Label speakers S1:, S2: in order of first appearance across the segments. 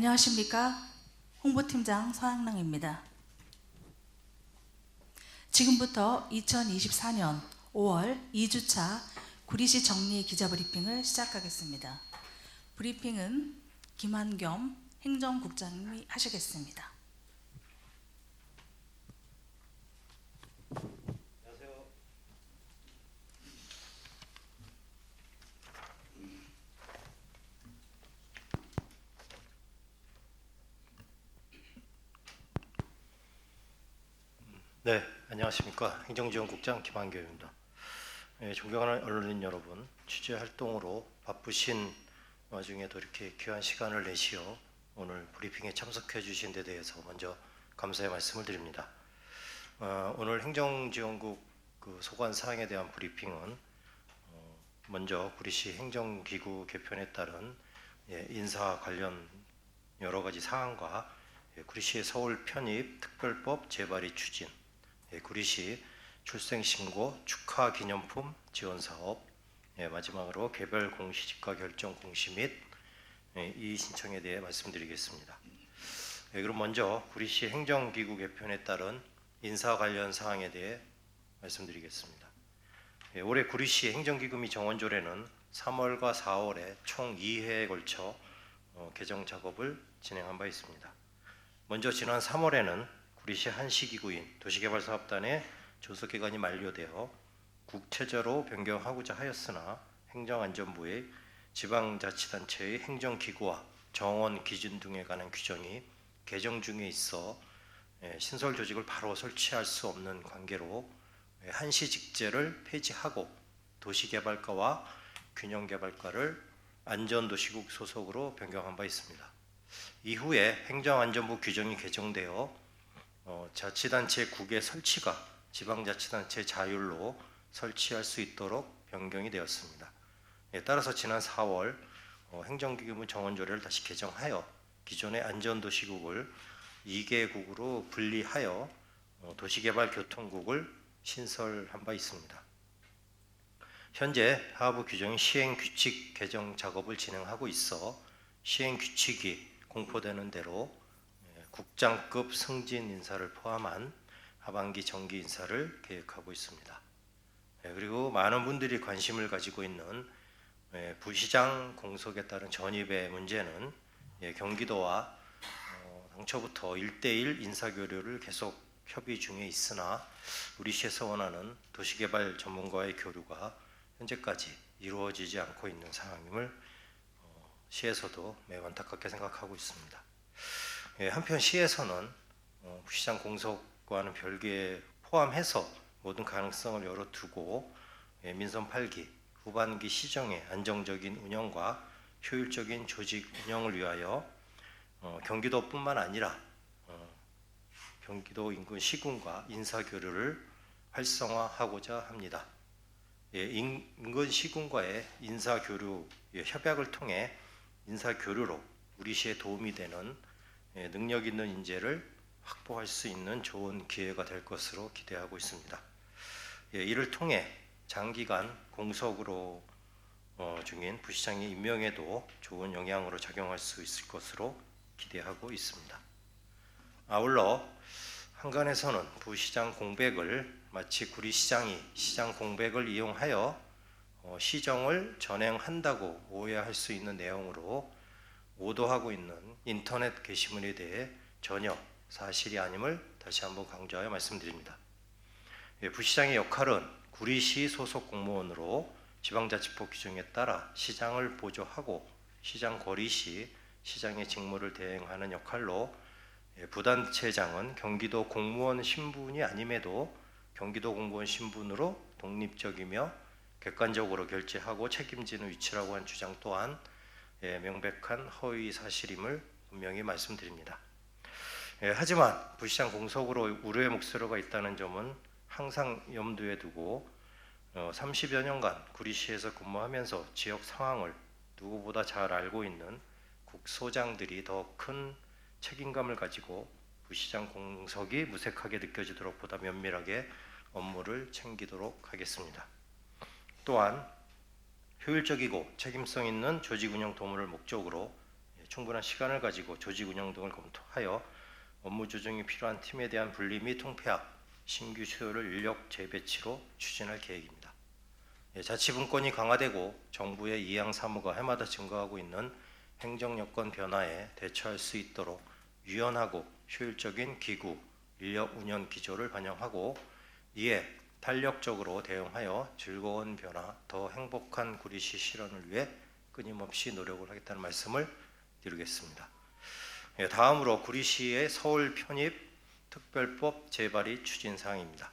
S1: 안녕하십니까? 홍보팀장 서양랑입니다. 지금부터 2024년 5월 2주차 구리시 정리 기자브리핑을 시작하겠습니다. 브리핑은 김한겸 행정국장님이 하시겠습니다.
S2: 네, 안녕하십니까. 행정지원국장 김한겸입니다. 존경하는 언론인 여러분, 취재 활동으로 바쁘신 와중에도 이렇게 귀한 시간을 내시어 오늘 브리핑에 참석해 주신 데 대해서 먼저 감사의 말씀을 드립니다. 오늘 행정지원국 소관 사항에 대한 브리핑은 먼저 구리시 행정기구 개편에 따른 인사 관련 여러 가지 사항과 구리시의 서울 편입 특별법 재발의 추진, 구리시 출생신고 축하 기념품 지원 사업, 마지막으로 개별 공시지가 결정 공시 및 이의 신청에 대해 말씀드리겠습니다. 그럼 먼저 구리시 행정기구 개편에 따른 인사 관련 사항에 대해 말씀드리겠습니다. 올해 구리시 행정기금위 정원조례는 3월과 4월에 총 2회에 걸쳐 개정 작업을 진행한 바 있습니다. 먼저 지난 3월에는 구리시 한시기구인 도시개발사업단의 조속기간이 만료되어 국체제로 변경하고자 하였으나 행정안전부의 지방자치단체의 행정기구와 정원 기준 등에 관한 규정이 개정 중에 있어 신설 조직을 바로 설치할 수 없는 관계로 한시직제를 폐지하고 도시개발과와 균형개발과를 안전도시국 소속으로 변경한 바 있습니다. 이후에 행정안전부 규정이 개정되어 자치단체 국의 설치가 지방자치단체 자율로 설치할 수 있도록 변경이 되었습니다. 따라서 지난 4월 행정기금위 정원조례를 다시 개정하여 기존의 안전도시국을 2개국으로 분리하여 도시개발교통국을 신설한 바 있습니다. 현재 하부 규정이 시행규칙 개정 작업을 진행하고 있어 시행규칙이 공포되는 대로 국장급 승진 인사를 포함한 하반기 정기 인사를 계획하고 있습니다. 그리고 많은 분들이 관심을 가지고 있는 부시장 공석에 따른 전입의 문제는 경기도와 당초부터 1대1 인사교류를 계속 협의 중에 있으나 우리 시에서 원하는 도시개발 전문가의 교류가 현재까지 이루어지지 않고 있는 상황임을 시에서도 매우 안타깝게 생각하고 있습니다. 한편 시에서는 부시장 공석과는 별개에 포함해서 모든 가능성을 열어두고 민선 8기 후반기 시정의 안정적인 운영과 효율적인 조직 운영을 위하여 경기도뿐만 아니라 경기도 인근 시군과 인사교류를 활성화하고자 합니다. 인근 시군과의 인사교류 협약을 통해 인사교류로 우리 시에 도움이 되는 능력 있는 인재를 확보할 수 있는 좋은 기회가 될 것으로 기대하고 있습니다. 이를 통해 장기간 공석으로 중인 부시장의 임명에도 좋은 영향으로 작용할 수 있을 것으로 기대하고 있습니다. 아울러 한간에서는 부시장 공백을 마치 구리시장이 시장 공백을 이용하여 시정을 전행한다고 오해할 수 있는 내용으로 오도하고 있는 인터넷 게시물에 대해 전혀 사실이 아님을 다시 한번 강조하여 말씀드립니다. 부시장의 역할은 구리시 소속 공무원으로 지방자치법 규정에 따라 시장을 보조하고 시장 거리 시 시장의 직무를 대행하는 역할로 부단체장은 경기도 공무원 신분이 아님에도 경기도 공무원 신분으로 독립적이며 객관적으로 결재하고 책임지는 위치라고 한 주장 또한 명백한 허위 사실임을 분명히 말씀드립니다. 하지만 부시장 공석으로 우려의 목소리가 있다는 점은 항상 염두에 두고 30여 년간 구리시에서 근무하면서 지역 상황을 누구보다 잘 알고 있는 국소장들이 더 큰 책임감을 가지고 부시장 공석이 무색하게 느껴지도록 보다 면밀하게 업무를 챙기도록 하겠습니다. 또한 효율적이고 책임성 있는 조직 운영 도모를 목적으로 충분한 시간을 가지고 조직 운영 등을 검토하여 업무 조정이 필요한 팀에 대한 분리 및 통폐합, 신규 수요를 인력 재배치로 추진할 계획입니다. 자치분권이 강화되고 정부의 이양 사무가 해마다 증가하고 있는 행정 여건 변화에 대처할 수 있도록 유연하고 효율적인 기구, 인력 운영 기조를 반영하고 이에 탄력적으로 대응하여 즐거운 변화, 더 행복한 구리시 실현을 위해 끊임없이 노력을 하겠다는 말씀을 드리겠습니다. 다음으로 구리시의 서울 편입 특별법 재발의 추진 사항입니다.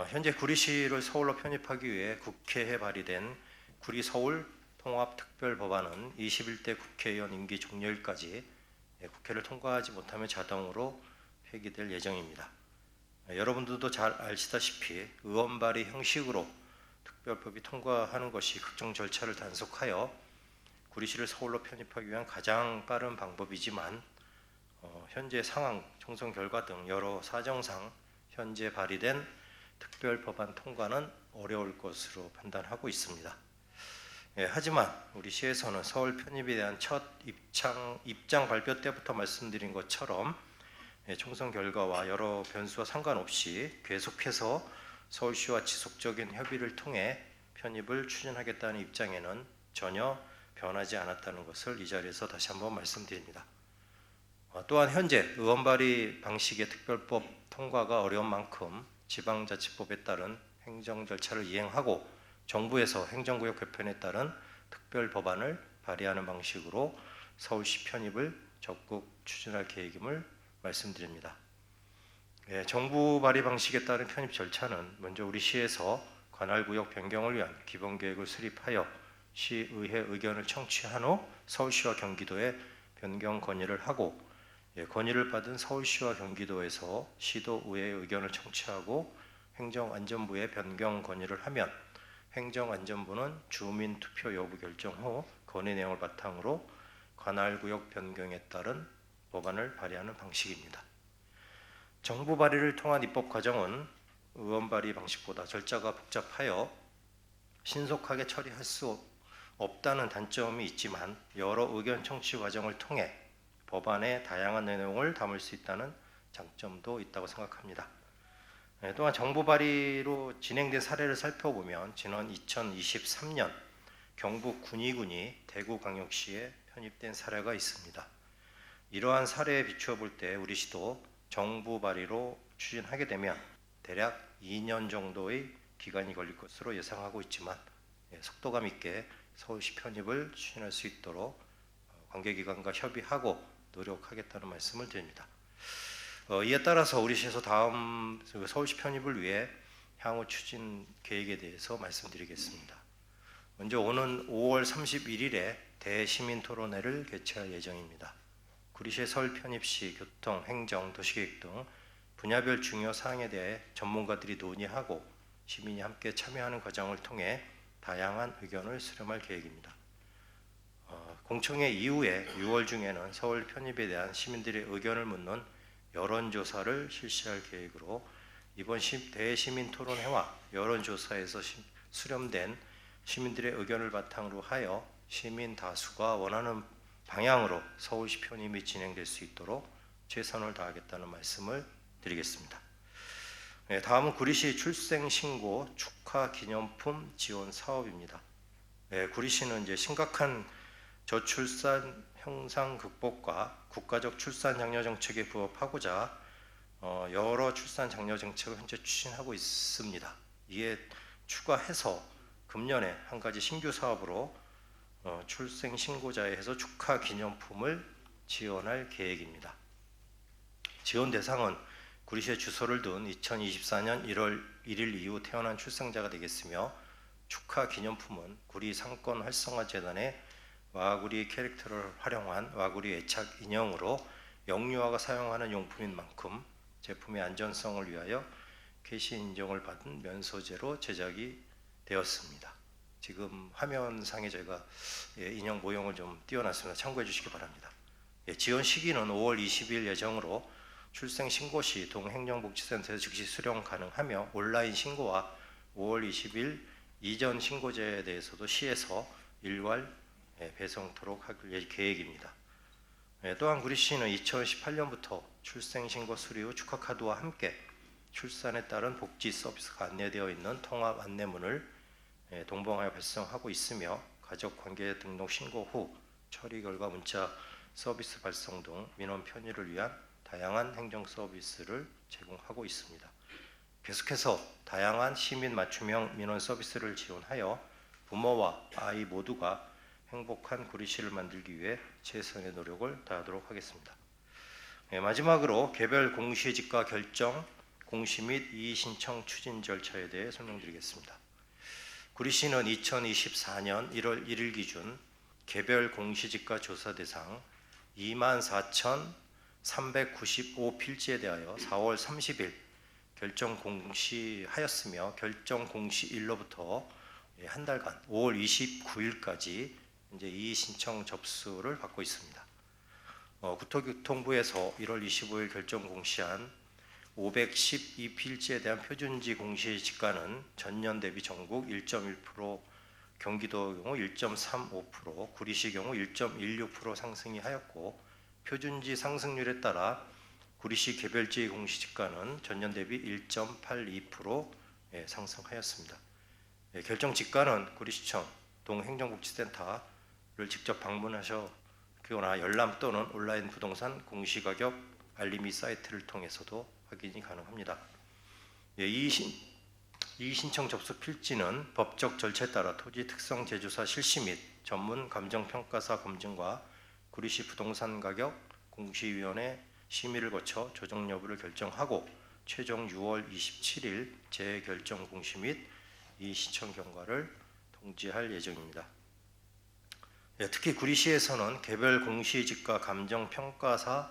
S2: 현재 구리시를 서울로 편입하기 위해 국회에 발의된 구리 서울 통합특별법안은 21대 국회의원 임기 종료일까지 국회를 통과하지 못하면 자동으로 폐기될 예정입니다. 여러분들도 잘 아시다시피 의원 발의 형식으로 특별법이 통과하는 것이 국정 절차를 단속하여 구리시를 서울로 편입하기 위한 가장 빠른 방법이지만 현재 상황, 총선 결과 등 여러 사정상 현재 발의된 특별법안 통과는 어려울 것으로 판단하고 있습니다. 하지만 우리 시에서는 서울 편입에 대한 첫 입장 발표 때부터 말씀드린 것처럼 총선 결과와 여러 변수와 상관없이 계속해서 서울시와 지속적인 협의를 통해 편입을 추진하겠다는 입장에는 전혀 변하지 않았다는 것을 이 자리에서 다시 한번 말씀드립니다. 또한 현재 의원 발의 방식의 특별법 통과가 어려운 만큼 지방자치법에 따른 행정 절차를 이행하고 정부에서 행정구역 개편에 따른 특별법안을 발의하는 방식으로 서울시 편입을 적극 추진할 계획임을 말씀드립니다. 정부 발의 방식에 따른 편입 절차는 먼저 우리 시에서 관할구역 변경을 위한 기본계획을 수립하여 시의회 의견을 청취한 후 서울시와 경기도에 변경 건의를 하고 건의를 받은 서울시와 경기도에서 시도의회의 의견을 청취하고 행정안전부에 변경 건의를 하면 행정안전부는 주민투표 여부 결정 후 건의 내용을 바탕으로 관할구역 변경에 따른 법안을 발의하는 방식입니다. 정부 발의를 통한 입법 과정은 의원 발의 방식보다 절차가 복잡하여 신속하게 처리할 수 없다는 단점이 있지만 여러 의견 청취 과정을 통해 법안의 다양한 내용을 담을 수 있다는 장점도 있다고 생각합니다. 또한 정부 발의로 진행된 사례를 살펴보면 지난 2023년 경북 군위군이 대구광역시에 편입된 사례가 있습니다. 이러한 사례에 비추어 볼 때 우리 시도 정부 발의로 추진하게 되면 대략 2년 정도의 기간이 걸릴 것으로 예상하고 있지만 속도감 있게 서울시 편입을 추진할 수 있도록 관계기관과 협의하고 노력하겠다는 말씀을 드립니다. 이에 따라서 우리 시에서 다음 서울시 편입을 위해 향후 추진 계획에 대해서 말씀드리겠습니다. 먼저 오는 5월 31일에 대시민토론회를 개최할 예정입니다. 구리시의 서울 편입 시 교통, 행정, 도시계획 등 분야별 중요 사항에 대해 전문가들이 논의하고 시민이 함께 참여하는 과정을 통해 다양한 의견을 수렴할 계획입니다. 공청회 이후에 6월 중에는 서울 편입에 대한 시민들의 의견을 묻는 여론조사를 실시할 계획으로 이번 대시민토론회와 여론조사에서 수렴된 시민들의 의견을 바탕으로 하여 시민 다수가 원하는 방향으로 서울시 편입이 진행될 수 있도록 최선을 다하겠다는 말씀을 드리겠습니다. 다음은 구리시 출생신고 축하 기념품 지원 사업입니다. 구리시는 이제 심각한 저출산 현상 극복과 국가적 출산 장려 정책에 부합하고자 여러 출산 장려 정책을 현재 추진하고 있습니다. 이에 추가해서 금년에 한 가지 신규 사업으로 출생 신고자에 해서 축하 기념품을 지원할 계획입니다. 지원 대상은 구리시에 주소를 둔 2024년 1월 1일 이후 태어난 출생자가 되겠으며 축하 기념품은 구리 상권 활성화 재단의 와구리 캐릭터를 활용한 와구리 애착 인형으로 영유아가 사용하는 용품인 만큼 제품의 안전성을 위하여 캐시 인정을 받은 면소재로 제작이 되었습니다. 지금 화면상에 저희가 인형 모형을 좀 띄워놨습니다. 참고해 주시기 바랍니다. 지원 시기는 5월 20일 예정으로 출생 신고 시 동행정복지센터에서 즉시 수령 가능하며 온라인 신고와 5월 20일 이전 신고제에 대해서도 시에서 일괄 배송토록 할 계획입니다. 또한 구리시는 2018년부터 출생신고 수리 후 축하카드와 함께 출산에 따른 복지 서비스가 안내되어 있는 통합 안내문을 동봉하여 발송하고 있으며 가족관계 등록 신고 후 처리 결과 문자 서비스 발송 등 민원 편의를 위한 다양한 행정 서비스를 제공하고 있습니다. 계속해서 다양한 시민 맞춤형 민원 서비스를 지원하여 부모와 아이 모두가 행복한 구리시를 만들기 위해 최선의 노력을 다하도록 하겠습니다. 마지막으로 개별 공시지가 결정, 공시 및 이의 신청 추진 절차에 대해 설명드리겠습니다. 구리시는 2024년 1월 1일 기준 개별 공시지가 조사 대상 24,395필지에 대하여 4월 30일 결정 공시하였으며 결정 공시일로부터 한 달간 5월 29일까지 이제 이의 신청 접수를 받고 있습니다. 국토교통부에서 1월 25일 결정 공시한 512필지에 대한 표준지 공시지가는 전년 대비 전국 1.1%, 경기도 경우 1.35%, 구리시 경우 1.16% 상승이 하였고 표준지 상승률에 따라 구리시 개별지 공시지가는 전년 대비 1.82% 상승하였습니다. 결정 지가는 구리시청 동행정복지센터를 직접 방문하시거나 열람 또는 온라인 부동산 공시가격 알림이 사이트를 통해서도 확인이 가능합니다. 이의 신청 접수 필지는 법적 절차에 따라 토지 특성 제조사 실시 및 전문 감정평가사 검증과 구리시 부동산 가격 공시위원회 심의를 거쳐 조정 여부를 결정하고 최종 6월 27일 재결정 공시 및 이의 신청 경과를 통지할 예정입니다. 특히 구리시에서는 개별 공시지가 감정평가사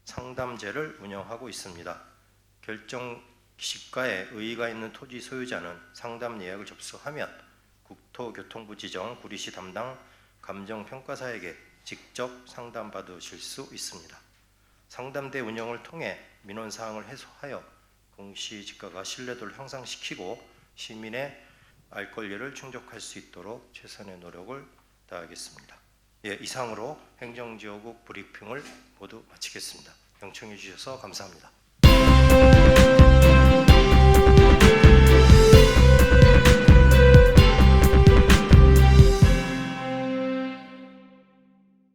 S2: 상담제를 운영하고 있습니다. 결정 시가에 의의가 있는 토지 소유자는 상담 예약을 접수하면 국토교통부 지정 구리시 담당 감정평가사에게 직접 상담받으실 수 있습니다. 상담대 운영을 통해 민원사항을 해소하여 공시지가가 신뢰도를 향상시키고 시민의 알 권리를 충족할 수 있도록 최선의 노력을 다하겠습니다. 이상으로 행정지원국 브리핑을 모두 마치겠습니다. 경청해 주셔서 감사합니다.